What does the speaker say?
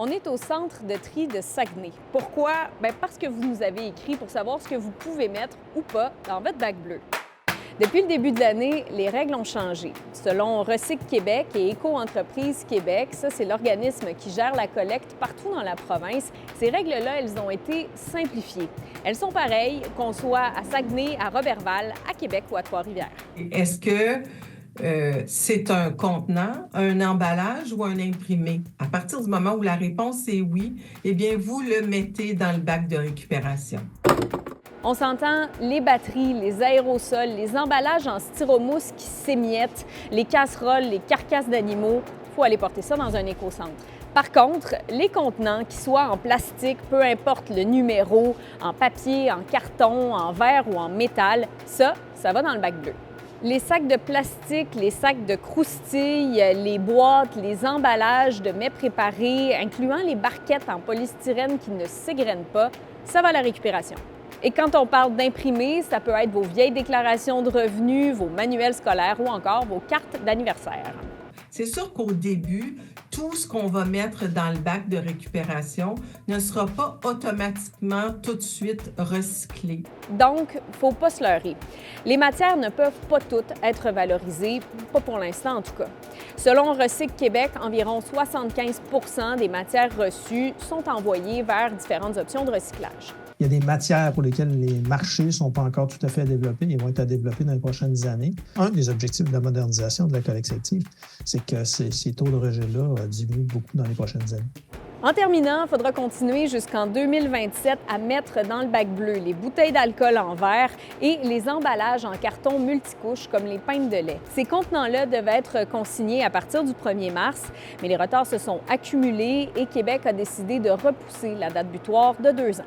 On est au centre de tri de Saguenay. Pourquoi? Bien parce que vous nous avez écrit pour savoir ce que vous pouvez mettre ou pas dans votre bac bleu. Depuis le début de l'année, les règles ont changé. Selon Recycle Québec et Éco-entreprise Québec, ça c'est l'organisme qui gère la collecte partout dans la province, ces règles-là, elles ont été simplifiées. Elles sont pareilles qu'on soit à Saguenay, à Roberval, à Québec ou à Trois-Rivières. Est-ce que c'est un contenant, un emballage ou un imprimé? À partir du moment où la réponse est oui, eh bien, vous le mettez dans le bac de récupération. On s'entend, les batteries, les aérosols, les emballages en styromousse qui s'émiettent, les casseroles, les carcasses d'animaux, il faut aller porter ça dans un écocentre. Par contre, les contenants, qu'ils soient en plastique, peu importe le numéro, en papier, en carton, en verre ou en métal, ça va dans le bac bleu. Les sacs de plastique, les sacs de croustilles, les boîtes, les emballages de mets préparés, incluant les barquettes en polystyrène qui ne s'égrènent pas, ça va à la récupération. Et quand on parle d'imprimés, ça peut être vos vieilles déclarations de revenus, vos manuels scolaires ou encore vos cartes d'anniversaire. C'est sûr qu'au début, tout ce qu'on va mettre dans le bac de récupération ne sera pas automatiquement tout de suite recyclé. Donc, il ne faut pas se leurrer. Les matières ne peuvent pas toutes être valorisées, pas pour l'instant en tout cas. Selon Recycle Québec, environ 75 des matières reçues sont envoyées vers différentes options de recyclage. Il y a des matières pour lesquelles les marchés ne sont pas encore tout à fait développés. Ils vont être à développer dans les prochaines années. Un des objectifs de la modernisation de la collecte sélective, c'est que ces taux de rejet-là diminuent beaucoup dans les prochaines années. En terminant, il faudra continuer jusqu'en 2027 à mettre dans le bac bleu les bouteilles d'alcool en verre et les emballages en carton multicouche comme les pintes de lait. Ces contenants-là devaient être consignés à partir du 1er mars, mais les retards se sont accumulés et Québec a décidé de repousser la date butoir de 2 ans.